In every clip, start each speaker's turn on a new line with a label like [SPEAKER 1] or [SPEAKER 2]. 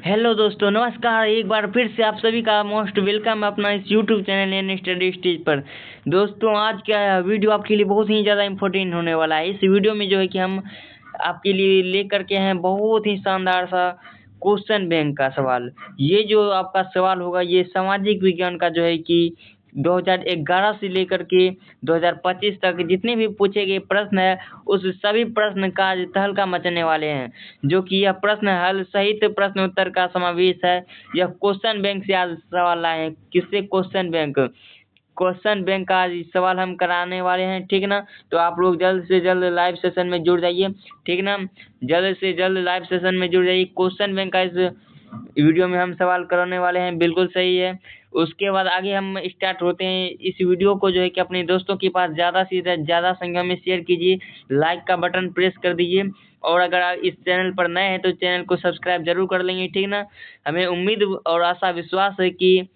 [SPEAKER 1] Hello दोस्तों, नमस्कार। एक बार फिर से आप सभी का मोस्ट वेलकम अपना इस YouTube channel an study stage पर। दोस्तों, आज का वीडियो आपके लिए बहुत ही ज़्यादा इम्पोर्टेंट होने वाला है। इस वीडियो में जो है कि हम आपके लिए लेकर के हैं बहुत ही शानदार सा क्वेश्चन बैंक का सवाल। ये जो आपका सवाल होगा ये सामाजिक विज्ञान का जो है कि 2011 से लेकर के 2025 तक जितने भी पूछे गए प्रश्न है उस सभी प्रश्न का तहलका मचाने वाले हैं। जो कि यह प्रश्न हल सहित प्रश्न उत्तर का समावेश है। यह क्वेश्चन बैंक से आज सवाल आए हैं। किससे? क्वेश्चन बैंक का आज सवाल हम कराने वाले हैं, ठीक ना। तो आप लोग जल्द से जल्द लाइव सेशन में जुड़ जाइए, ठीक ना। जल्द से जल्द लाइव सेशन में जुड़ जाइए। क्वेश्चन बैंक का इस वीडियो में हम सवाल कराने वाले हैं, बिल्कुल सही है। उसके बाद आगे हम स्टार्ट होते हैं। इस वीडियो को जो है कि अपने दोस्तों के पास ज़्यादा से ज़्यादा संख्या में शेयर कीजिए, लाइक का बटन प्रेस कर दीजिए और अगर आप इस चैनल पर नए हैं तो चैनल को सब्सक्राइब जरूर कर लेंगे, ठीक ना। हमें उम्मीद और आशा विश्वास है कि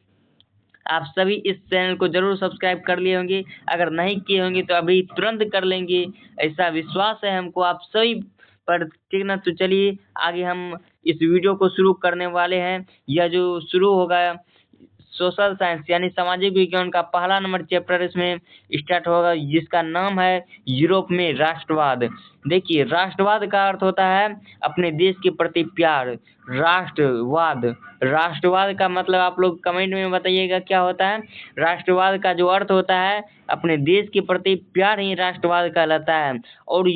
[SPEAKER 1] आप सभी इस चैनल को जरूर सब्सक्राइब कर लिए होंगे। अगर नहीं किए होंगे तो अभी तुरंत कर लेंगे, ऐसा विश्वास है हमको आप सभी पर, ठीक ना। तो चलिए आगे हम इस वीडियो को शुरू करने वाले हैं। यह जो शुरू होगा सोशल साइंस यानी सामाजिक विज्ञान का पहला नंबर चैप्टर इसमें स्टार्ट होगा, जिसका नाम है यूरोप में राष्ट्रवाद। देखिए, राष्ट्रवाद का अर्थ होता है अपने देश के प्रति प्यार। राष्ट्रवाद, राष्ट्रवाद का मतलब आप लोग कमेंट में बताइएगा क्या होता है। राष्ट्रवाद का जो अर्थ होता है अपने देश के प्रति प्यार ही राष्ट्रवाद कहलाता है। और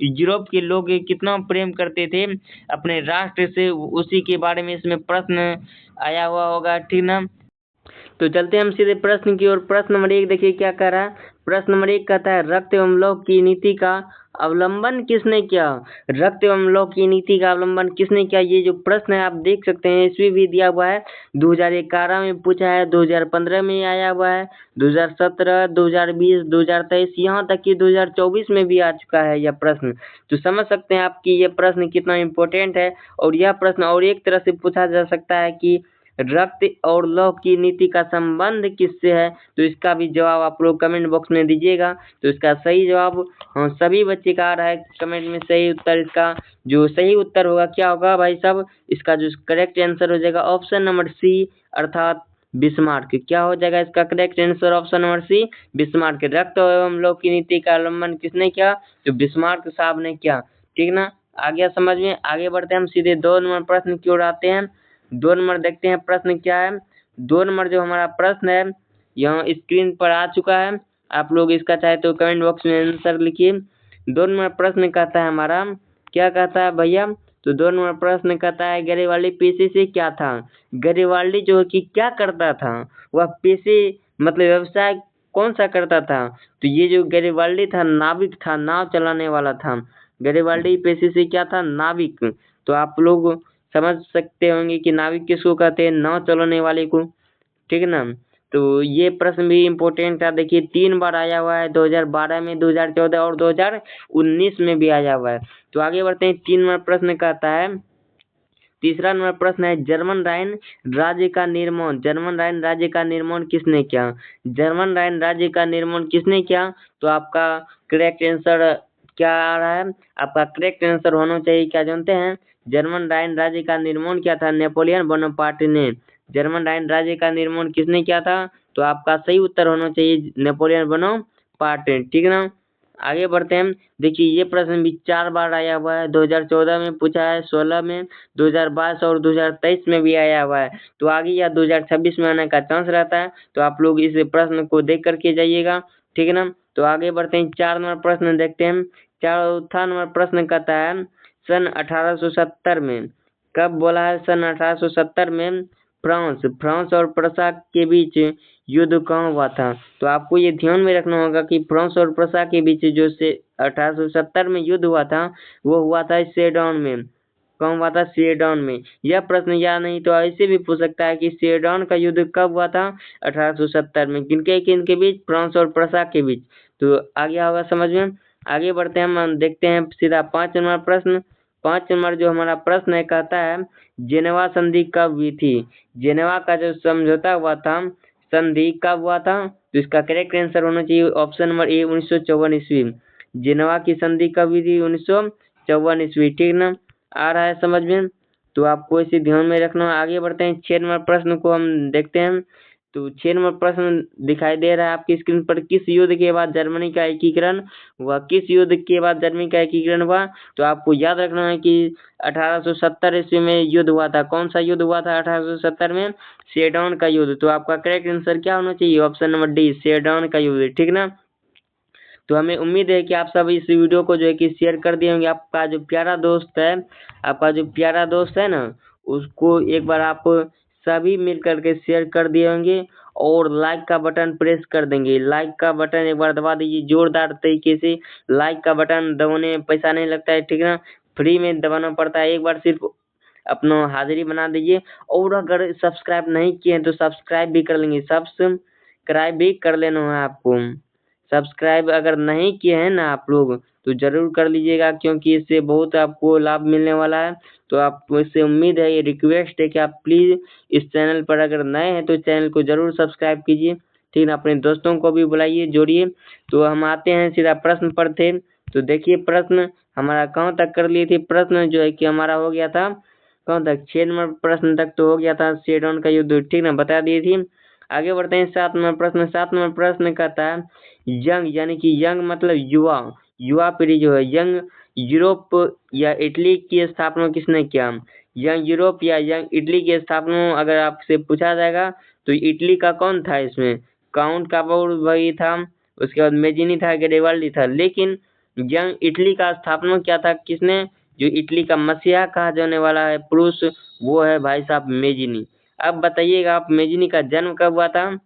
[SPEAKER 1] यूरोप के लोग कितना प्रेम करते थे अपने राष्ट्र से, उसी के बारे में इसमें प्रश्न आया हुआ होगा, ठीक ना। तो चलते हैं हम सीधे प्रश्न की ओर। प्रश्न नंबर 1 देखिए क्या कह रहा है। प्रश्न नंबर 1 कहता है रक्त एवं लौह की नीति का अवलंबन किसने किया? रक्त एवं लौह की नीति का अवलंबन किसने किया? ये जो प्रश्न है आप देख सकते हैं, इसमें भी दिया हुआ है। 2011 में पूछा है, 2015 में आया हुआ है, 2017, 2020, 2023, यहाँ तक कि 2024 में भी आ चुका है यह प्रश्न। तो समझ सकते हैं आप कि यह प्रश्न कितना इम्पोर्टेंट है। और यह प्रश्न और एक तरह से पूछा जा सकता है कि रक्त और लौह की नीति का संबंध किससे है? तो इसका भी जवाब आप लोग कमेंट बॉक्स में दीजिएगा। तो इसका सही जवाब सभी बच्चे का आ रहा है कमेंट में सही उत्तर। इसका जो सही उत्तर होगा क्या होगा भाई साहब? इसका जो करेक्ट आंसर हो जाएगा ऑप्शन नंबर सी, अर्थात बिस्मार्क। क्या हो जाएगा इसका correct answer? Option number C, Bismarck. रक्त एवं लौह की नीति का अवलंबन किसने किया? तो बिस्मार्क साहब ने किया, ठीक ना। आ गया समझ में। आगे बढ़ते हैं हम सीधे 2 नंबर प्रश्न की ओर आते हैं। 2 नंबर देखते हैं प्रश्न क्या है। 2 नंबर जो हमारा प्रश्न है यहाँ स्क्रीन पर आ चुका है। आप लोग इसका चाहे तो कमेंट बॉक्स में आंसर लिखिए। 2 नंबर प्रश्न कहता है हमारा, क्या कहता है भैया? तो 2 नंबर प्रश्न कहता है गैरिबाल्डी पेशे से क्या था? गैरिबाल्डी जो है कि क्या करता था? वह पेशे मतलब व्यवसाय कौन सा करता था? तो ये जो गैरिबाल्डी था नाविक था, नाव चलाने वाला था। गैरिबाल्डी पेशे से क्या था? नाविक। तो आप लोग समझ सकते होंगे कि नाविक किसको कहते हैं? नाव चलाने वाले को, ठीक है ना। तो ये प्रश्न भी इम्पोर्टेंट था। देखिए 3 बार आया हुआ है, 2012 में, 2014 और 2019 में भी आया हुआ है। तो आगे बढ़ते हैं। 3 नंबर प्रश्न कहता है, तीसरा नंबर प्रश्न है जर्मन राइन राज्य का निर्माण, जर्मन राइन राज्य का निर्माण किसने किया? जर्मन राइन राज्य का निर्माण किसने किया? तो आपका करेक्ट आंसर क्या आ रहा है? आपका करेक्ट आंसर होना चाहिए, क्या जानते हैं? जर्मन राइन राज्य का निर्माण किया था नेपोलियन बोनापार्ट ने। जर्मन राइन राज्य का निर्माण किसने किया था? तो आपका सही उत्तर होना चाहिए नेपोलियन बोनापार्ट, ठीक है ना। आगे बढ़ते हैं। देखिए ये प्रश्न भी 4 बार आया हुआ है। 2014 में पूछा है, 16 में, 2022 और 2023 में भी आया हुआ है। तो आगे या 2026 में आने का चांस रहता है। तो आप लोग इस प्रश्न को देख करके जाइएगा, ठीक है ना। तो आगे बढ़ते हैं। 4 नंबर प्रश्न देखते हैं। चौथा नंबर प्रश्न कहता है सन 1870 में, कब बोला है? सन 1870 में फ्रांस और प्रसा के बीच युद्ध कहाँ हुआ था? तो आपको ये ध्यान में रखना होगा कि फ्रांस और प्रसा के बीच जो से 1870 में युद्ध हुआ था वो हुआ था सेडोन में। कहाँ हुआ था? सेडोन में। यह प्रश्न याद नहीं तो ऐसे भी पूछ सकता है कि सेडोन का युद्ध कब हुआ था? 1870 में। किनके बीच? फ्रांस और प्रसा के बीच। तो आ गया होगा समझ में। आगे बढ़ते हैं, हम देखते हैं सीधा 5 नंबर प्रश्न। 5 नंबर जो हमारा प्रश्न है कहता है जेनेवा संधि कब हुई थी? जेनेवा का जो समझौता हुआ था, संधि कब हुआ था? तो इसका करेक्ट आंसर होना चाहिए ऑप्शन नंबर ए, 1954 ईस्वी। जेनेवा की संधि कब हुई थी? 1954 ईस्वी, ठीक ना। आ रहा है समझ में। तो आपको इसे ध्यान में रखना। आगे बढ़ते हैं, 6 नंबर प्रश्न को हम देखते हैं। तो 6 नंबर प्रश्न दिखाई दे रहा है आपकी स्क्रीन पर, किस युद्ध के बाद जर्मनी का एकीकरण हुआ? किस युद्ध के बाद जर्मनी का एकीकरण हुआ? तो आपको याद रखना है कि 1870 ईस्वी में युद्ध हुआ था। कौन सा युद्ध हुआ था 1870 में? सेडॉन का युद्ध। तो आपका करेक्ट आंसर क्या होना चाहिए? ऑप्शन नंबर डी, सेडॉन का युद्ध, ठीक ना। तो हमें उम्मीद है कि आप सब इस वीडियो को जो है कि शेयर कर दिए होंगे। आपका जो प्यारा दोस्त है ना, उसको एक बार आप सभी मिल करके शेयर कर दिए होंगे और लाइक का बटन प्रेस कर देंगे। लाइक का बटन एक बार दबा दीजिए जोरदार तरीके से। लाइक का बटन दबाने में पैसा नहीं लगता है, ठीक ना, फ्री में दबाना पड़ता है। एक बार सिर्फ अपना हाजिरी बना दीजिए। और अगर सब्सक्राइब नहीं किए हैं तो सब्सक्राइब भी कर लेंगे, सब्सक्राइब भी कर लेना है आपको। सब्सक्राइब अगर नहीं किए हैं ना आप लोग तो जरूर कर लीजिएगा, क्योंकि इससे बहुत आपको लाभ मिलने वाला है। तो आपको इससे उम्मीद है, ये रिक्वेस्ट है कि आप प्लीज इस चैनल पर अगर नए हैं तो चैनल को जरूर सब्सक्राइब कीजिए, ठीक है। अपने दोस्तों को भी बुलाइए, जोड़िए। तो हम आते हैं सीधा प्रश्न पर थे। तो देखिए प्रश्न हमारा कहाँ तक कर लिए थे। प्रश्न जो है कि हमारा हो गया था कहाँ तक, 6 नंबर प्रश्न तक तो हो गया था, सेडोन का युद्ध, ठीक ना, बता दिए थी। आगे बढ़ते हैं 7 नंबर प्रश्न। 7 नंबर प्रश्न कहता है यंग, यानी कि यंग मतलब युवा, युवा पीढ़ी जो है, यंग यूरोप या इटली की स्थापना किसने किया? यंग यूरोप या यंग इटली की स्थापना अगर आपसे पूछा जाएगा तो इटली का कौन था इसमें? काउंट काबोर वही था, उसके बाद मेजिनी था, गैरिबाल्डी था। लेकिन यंग इटली का स्थापना क्या था, किसने? जो इटली का मसीहा कहा जाने वाला है पुरुष, वो है भाई साहब मेजिनी। अब बताइएगा आप, मेजिनी का जन्म कब हुआ था?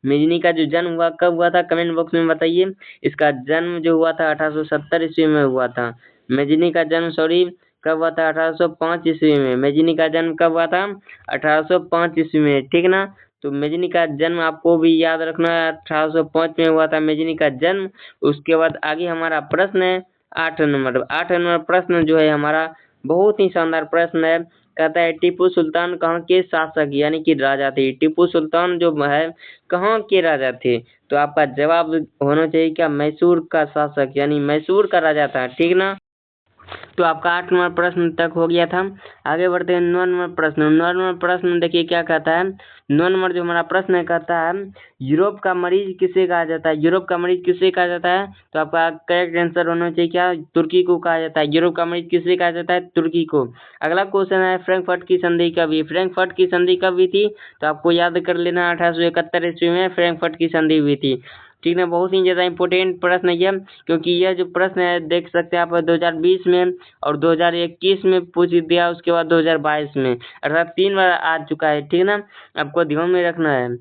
[SPEAKER 1] मेजनी का जो जन्म हुआ कब हुआ था, कमेंट बॉक्स में बताइए। इसका जन्म जो हुआ था 1870 ईस्वी में हुआ था। मेजनी का जन्म सॉरी कब हुआ था? 1805 ईस्वी में। मेजनी का जन्म कब हुआ था? 1805 ईस्वी में, ठीक ना। तो मेजनी का जन्म आपको भी याद रखना है, 1805 में हुआ था मेजनी का जन्म। उसके बाद आगे हमारा प्रश्न है 8 नंबर। 8 नंबर प्रश्न जो है हमारा बहुत ही शानदार प्रश्न है। कहता है टीपू सुल्तान कहाँ के शासक यानी कि राजा थे? टीपू सुल्तान जो है कहाँ के राजा थे? तो आपका जवाब होना चाहिए क्या? मैसूर का शासक यानी मैसूर का राजा था, ठीक ना। तो आपका 8 नंबर प्रश्न तक हो गया था। आगे बढ़ते हैं 9 नंबर प्रश्न। 9 नंबर प्रश्न देखिए क्या कहता है। 9 नंबर जो हमारा प्रश्न है कहता है यूरोप का मरीज किसे कहा जाता है? यूरोप का मरीज किसे कहा जाता है? तो आपका करेक्ट आंसर होना चाहिए क्या? तुर्की को कहा जाता है। यूरोप का मरीज किसे कहा जाता है? तुर्की को। अगला क्वेश्चन है फ्रैंकफर्ट की संधि कब हुई? फ्रैंकफर्ट की संधि कब हुई थी? तो आपको याद कर लेना 1871 ईस्वी में फ्रैंकफर्ट की संधि हुई थी, ठीक है। बहुत ही ज्यादा इंपॉर्टेंट प्रश्न है ये, क्योंकि यह जो प्रश्न है देख सकते हैं आप 2020 में और 2021 में पूछ दिया, उसके बाद 2022 में, अर्थात 3 बार आ चुका है, ठीक ना। आपको ध्यान में रखना है।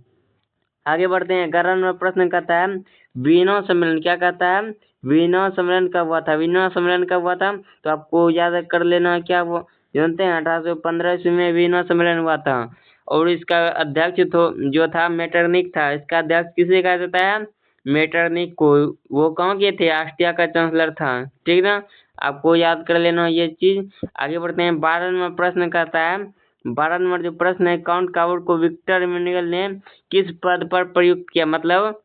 [SPEAKER 1] आगे बढ़ते हैं 11 नंबर प्रश्न कहता है वीना सम्मेलन, क्या कहता है? वीना सम्मेलन कब हुआ था? वीना सम्मेलन कब हुआ था? तो आपको याद कर लेना, क्या वो जानते हैं 1815 ईस्वी में वीना सम्मेलन हुआ था। और इसका अध्यक्ष जो था मेटरनिक था। इसका अध्यक्ष किसे कहा जाता है? मेटरनिक को। वो कहाँ के थे? ऑस्ट्रिया का चांसलर था, ठीक ना। आपको याद कर लेना ये चीज। आगे बढ़ते हैं 12 नंबर प्रश्न कहता है 12 नंबर जो प्रश्न है काउंट कावर को विक्टर इमैनुअल ने किस पद पर प्रयुक्त किया? मतलब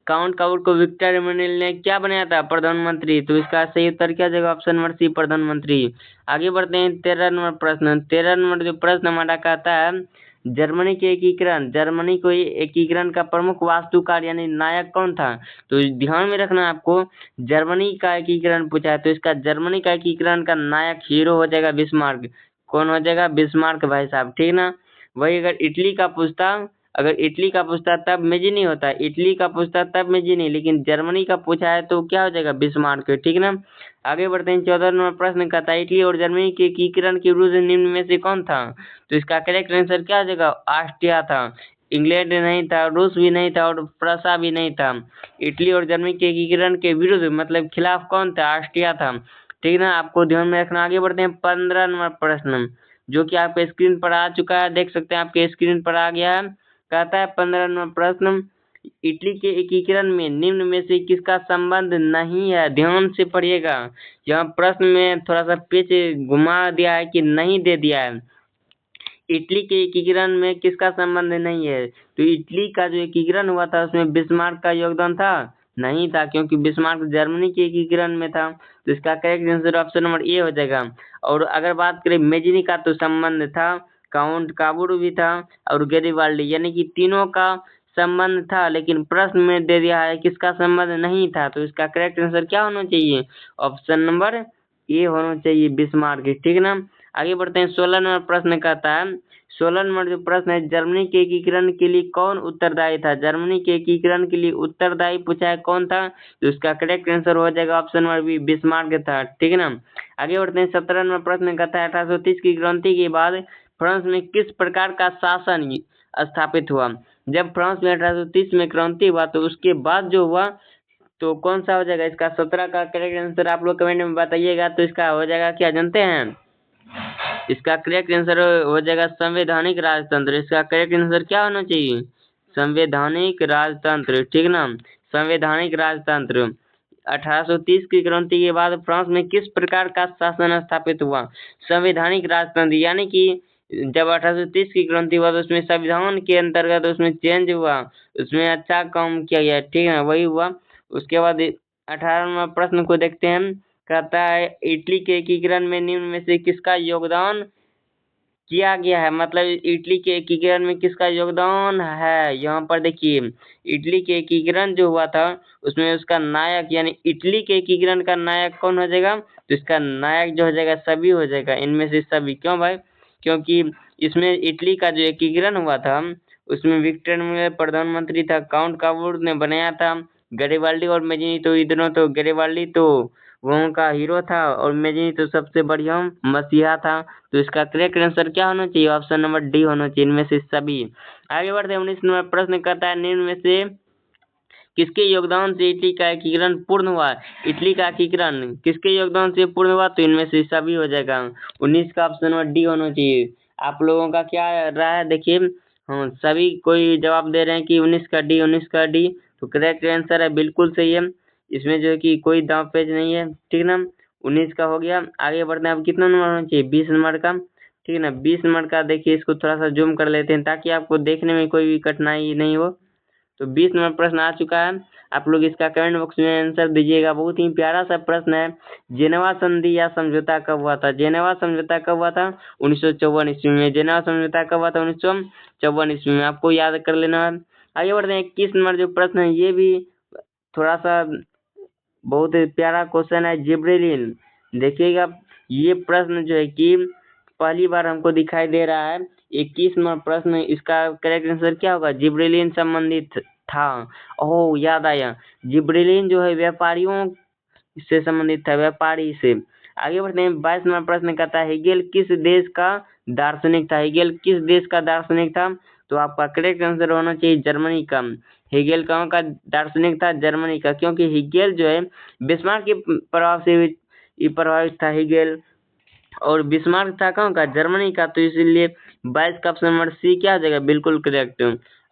[SPEAKER 1] काउंट कावर को विक्टर इमैनुअल ने क्या बनाया था? प्रधानमंत्री। तो इसका सही उत्तर क्या जगह? ऑप्शन नंबर सी, प्रधानमंत्री। आगे बढ़ते हैं 13 नंबर प्रश्न। 13 नंबर जो प्रश्न हमारा कहता है जर्मनी के एकीकरण, जर्मनी को एकीकरण का प्रमुख वास्तुकार यानी नायक कौन था? तो ध्यान में रखना आपको, जर्मनी का एकीकरण पूछा है तो इसका जर्मनी का एकीकरण का नायक हीरो हो जाएगा बिस्मार्क। कौन हो जाएगा? बिस्मार्क भाई साहब, ठीक ना। वही अगर इटली का पूछता, अगर इटली का पूछता तब मेजिनी होता, इटली का पूछता तब मेजिनी, लेकिन जर्मनी का पूछा है तो क्या हो जाएगा? बिस्मार्क, ठीक ना। आगे बढ़ते हैं 14 नंबर प्रश्न कहता है इटली और जर्मनी के एकीकरण के विरुद्ध निम्न में से कौन था? तो इसका करेक्ट आंसर क्या हो जाएगा? ऑस्ट्रिया था। इंग्लैंड नहीं था, रूस भी नहीं था और प्रसा भी नहीं था। इटली और जर्मनी के एकीकरण के विरुद्ध मतलब खिलाफ कौन था? ऑस्ट्रिया था, ठीक ना। आपको ध्यान में रखना। आगे बढ़ते हैं 15 नंबर प्रश्न जो कि आपके स्क्रीन पर आ चुका है, देख सकते हैं आपके स्क्रीन पर आ गया है। कहता है 15 नंबर प्रश्न इटली के एकीकरण में निम्न में से किसका संबंध नहीं है? ध्यान से पढ़िएगा, यहाँ प्रश्न में थोड़ा सा पेच घुमा दिया है कि नहीं दे दिया है। इटली के एकीकरण में किसका संबंध नहीं है? तो इटली का जो एकीकरण हुआ था उसमें बिस्मार्क का योगदान था, नहीं था, क्योंकि बिस्मार्क जर्मनी के एकीकरण में था। तो इसका correct answer option number A हो जाएगा। और अगर बात करें मेजिनी का, तो संबंध था, काउंट काबुर भी था और गैरिबाल्डी, यानी कि तीनों का संबंध था, लेकिन प्रश्न में दे दिया है किसका संबंध नहीं था। तो इसका करेक्ट आंसर क्या होना चाहिए? ऑप्शन नंबर ए होना चाहिए, बिस्मार्क। ठीक है ना। आगे बढ़ते हैं। 16 नंबर प्रश्न कहता है, 16 नंबर जो प्रश्न है, जर्मनी के एकीकरण के लिए कौन उत्तरदायी था? जर्मनी के एकीकरण के लिए उत्तरदायी पूछा है, कौन था? तो इसका करेक्ट आंसर हो जाएगा ऑप्शन नंबर बी, बिस्मार्क था। ठीक है ना। आगे बढ़ते हैं। 17 नंबर प्रश्न कहता है, 1830 की क्रांति के बाद फ्रांस में किस प्रकार का शासन स्थापित हुआ? जब फ्रांस में 1830 में क्रांति हुआ, तो उसके बाद जो हुआ तो कौन सा हो जाएगा? इसका 17 का करेक्ट आंसर आप लोग कमेंट में बताइएगा। तो इसका हो जाएगा क्या जानते हैं? इसका करेक्ट आंसर हो जाएगा संवैधानिक राजतंत्र। इसका करेक्ट आंसर क्या होना चाहिए? संवैधानिक राजतंत्र। ठीक ना। संवैधानिक राजतंत्र। 1830 की क्रांति के बाद फ्रांस में किस प्रकार का शासन स्थापित हुआ? संवैधानिक राजतंत्र, यानी कि जब 1830 की क्रांति हुआ, तो उसमें संविधान के अंतर्गत उसमें चेंज हुआ, उसमें अच्छा काम किया गया। ठीक है, वही हुआ। उसके बाद 18वां प्रश्न को देखते हैं। कहता है, इटली के एकीकरण में निम्न में से किसका योगदान किया गया है? मतलब इटली के एकीकरण में किसका योगदान है? यहाँ पर देखिए, इटली के एकीकरण जो हुआ था, उसमें उसका नायक, यानी इटली के एकीकरण का नायक कौन हो जाएगा? तो इसका नायक जो हो जाएगा, सभी हो जाएगा, इनमें से सभी। क्यों भाई? क्योंकि इसमें इटली का जो एकीकरण हुआ था, उसमें विक्टर एमानुएल प्रधानमंत्री था, काउंट काबूर ने बनाया था, गैरिबाल्डी और मेजिनी, तो इधरों तो गैरिबाल्डी तो वहाँ का हीरो था और मेजिनी तो सबसे बढ़िया मसीहा था। तो इसका करेक्ट आंसर क्या होना चाहिए? ऑप्शन नंबर डी होना चाहिए, इनमें से सभी। आगे बढ़ते हैं। 19 नंबर प्रश्न करता है, निम्न में से किसके योगदान से इटली का एकीकरण पूर्ण हुआ? इटली का एकीकरण किसके योगदान से पूर्ण हुआ? तो इनमें से सभी हो जाएगा। 19 का ऑप्शन नंबर डी होना चाहिए। आप लोगों का क्या राय है? देखिए, हाँ, सभी कोई जवाब दे रहे हैं कि 19 का डी, 19 का डी। तो करेक्ट आंसर है, बिल्कुल सही है। इसमें जो है कि कोई दांव पेच नहीं है। ठीक ना। 19 का हो गया। आगे बढ़ते हैं। अब कितना नंबर होना चाहिए? 20 नंबर का। ठीक है ना। 20 नंबर का देखिए, इसको थोड़ा सा जूम कर लेते हैं ताकि आपको देखने में कोई भी कठिनाई नहीं हो। तो 20 नंबर प्रश्न आ चुका है। आप लोग इसका कमेंट बॉक्स में आंसर दीजिएगा। बहुत ही प्यारा सा प्रश्न है। जेनेवा संधि या समझौता कब हुआ था? जेनेवा समझौता कब हुआ था? 1954 ईस्वी में। जेनेवा समझौता कब हुआ था? 1954 ईस्वी में। आपको याद कर लेना है। आगे बढ़ते हैं। 21 नंबर जो प्रश्न है, ये भी थोड़ा सा बहुत प्यारा क्वेश्चन है। जिब्रेलिन, देखिएगा, ये प्रश्न जो है कि पहली बार हमको दिखाई दे रहा है। 21 नंबर प्रश्न, इसका करेक्ट आंसर क्या होगा? जिब्रेलिन संबंधित था। ओह, याद आया, जिब्रेलिन जो है व्यापारियों से संबंधित था, व्यापारी से। आगे बढ़ते हैं। 22 नंबर प्रश्न कहता है, हेगेल किस देश का दार्शनिक था? हेगेल किस देश का दार्शनिक था? तो आपका करेक्ट आंसर होना चाहिए जर्मनी का। हेगेल कहाँ का दार्शनिक था? जर्मनी का। क्योंकि हेगेल जो है बिस्मार्क के प्रभाव से प्रभावित था हेगेल, और बिस्मार्क था कहाँ का? जर्मनी का। तो इसीलिए 22 का ऑप्शन नंबर सी क्या हो जाएगा? बिल्कुल करेक्ट।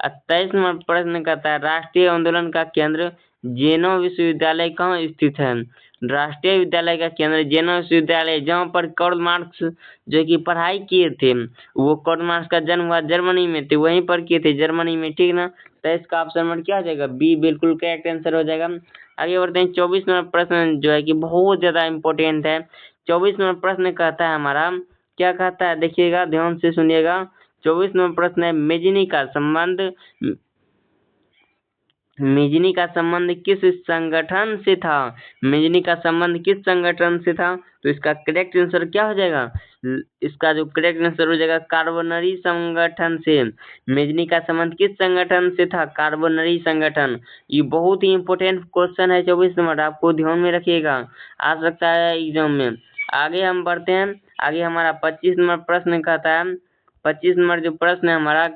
[SPEAKER 1] 23 नंबर प्रश्न कहता है, राष्ट्रीय आंदोलन का केंद्र जेनो विश्वविद्यालय कहाँ स्थित है? राष्ट्रीय विद्यालय का केंद्र जेनो विश्वविद्यालय, जहाँ पर कार्ल मार्क्स जो कि पढ़ाई किए थे, वो कार्ल मार्क्स का जन्म हुआ जर्मनी में, थे वहीं पर किए थे, जर्मनी में। ठीक ना। 23 का ऑप्शन नंबर क्या हो जाएगा? बी, बिल्कुल करेक्ट आंसर हो जाएगा। आगे बढ़ते हैं। 24 नंबर प्रश्न जो है कि बहुत ज्यादा इंपॉर्टेंट है। 24 नंबर प्रश्न कहता है हमारा, क्या कहता है? देखिएगा, ध्यान से सुनिएगा। 24 नंबर प्रश्न है, मेजिनी का संबंध किस संगठन से था? मेजिनी का संबंध किस संगठन से था? तो इसका करेक्ट आंसर क्या हो जाएगा? इसका जो करेक्ट आंसर हो जाएगा, कार्बोनरी संगठन से। मेजिनी का संबंध किस संगठन से था? कार्बोनरी संगठन। ये बहुत ही इंपॉर्टेंट क्वेश्चन है। 24 नंबर आपको ध्यान में रखिएगा, आ सकता है एग्जाम में। आगे हम बढ़ते हैं। आगे हमारा 25 नंबर प्रश्न कहता है, 25 नंबर जो प्रश्न है हमारा,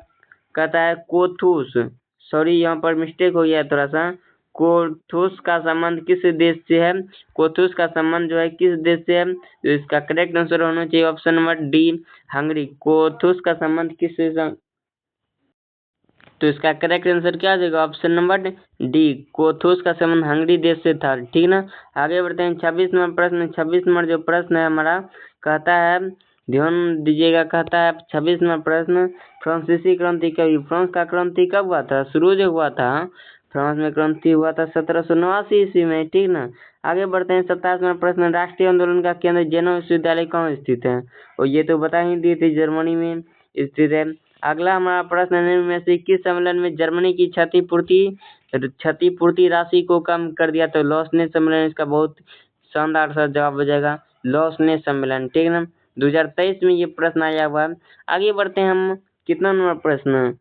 [SPEAKER 1] कहता है कोथूस, सॉरी यहाँ पर मिस्टेक हो गया है थोड़ा सा। कोथूस का संबंध किस देश से है? कोथूस का संबंध जो है किस देश से है? तो इसका करेक्ट आंसर होना चाहिए ऑप्शन नंबर डी, हंगरी। कोथूस का संबंध किस से? तो इसका करेक्ट आंसर क्या आ जाएगा? ऑप्शन नंबर डी, कोथूस का संबंध हंगरी देश से था। ठीक ना। आगे बढ़ते हैं। 26 नंबर प्रश्न। 26 नंबर जो प्रश्न है हमारा, कहता है, ध्यान दीजिएगा, कहता है 26 नंबर प्रश्न, फ्रांसीसी क्रांति कब? फ्रांस का क्रांति कब हुआ था? शुरू जो हुआ था फ्रांस में क्रांति हुआ था 1789 ईस्वी में, ठीक ना। आगे बढ़ते हैं 27वां प्रश्न, राष्ट्रीय आंदोलन का केंद्र जेनोवा विश्वविद्यालय कहाँ स्थित है? और ये तो बता ही दिए थे, जर्मनी में स्थित है। अगला हमारा प्रश्न है, निम्न में से किस सम्मेलन में जर्मनी की क्षतिपूर्ति राशि को कम कर दिया? तो लॉसने सम्मेलन इसका बहुत शानदार सा जवाब हो जाएगा, लॉसने सम्मेलन, ठीक ना। 2023 में ये प्रश्न आया हुआ है। आगे बढ़ते हैं हम, कितना नंबर प्रश्न?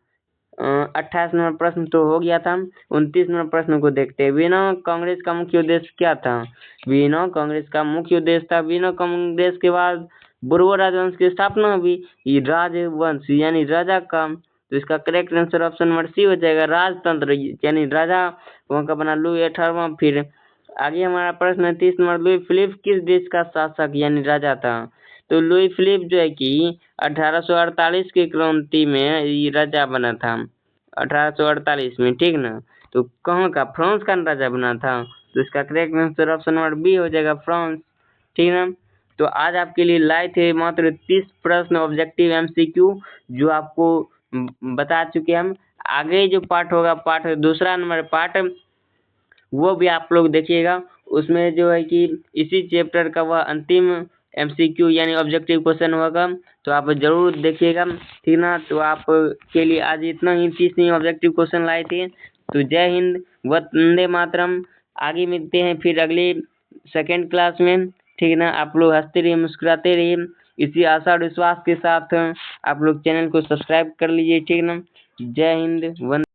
[SPEAKER 1] 28 नंबर प्रश्न तो हो गया था। 29 नंबर प्रश्न को देखते हैं, वीनो कांग्रेस का मुख्य उद्देश्य क्या था? वीनो कांग्रेस का मुख्य उद्देश्य था, वीनो कांग्रेस के बाद बुर्बो राजवंश की स्थापना हुई, ये राजवंश यानी राजा का, तो इसका correct answer option number C हो जाएगा, राजतंत्र यानी राजा वहाँ का बना लुई 18वां। फिर आगे हमारा प्रश्न है 30 नंबर, लुई फिलिप किस देश का शासक यानी राजा था? तो लुई फिलिप जो है कि 1848 की क्रांति में ये राजा बना था, 1848 में, ठीक ना। तो कहाँ का? फ्रांस का राजा बना था, तो इसका correct answer option number B हो जाएगा, फ्रांस, ठीक ना। तो आज आपके लिए लाए थे मात्र 30 प्रश्न ऑब्जेक्टिव एमसीक्यू, जो आपको बता चुके हम। आगे जो पार्ट होगा, पार्ट दूसरा नंबर पार्ट, वो भी आप लोग देखिएगा। उसमें जो है कि इसी चैप्टर का वह अंतिम एमसीक्यू यानी ऑब्जेक्टिव क्वेश्चन होगा, तो आप जरूर देखिएगा, ठीक ना। तो आप के लिए आज इतना ही 30 ऑब्जेक्टिव क्वेश्चन लाए थे। तो जय हिंद, वंदे मातरम। आगे मिलते हैं फिर अगले सेकेंड क्लास में, ठीक ना। आप लोग हंसते रहिए, मुस्कुराते रहिए, इसी आशा और विश्वास के साथ आप लोग चैनल को सब्सक्राइब कर लीजिए, ठीक ना। जय हिंद, वंदे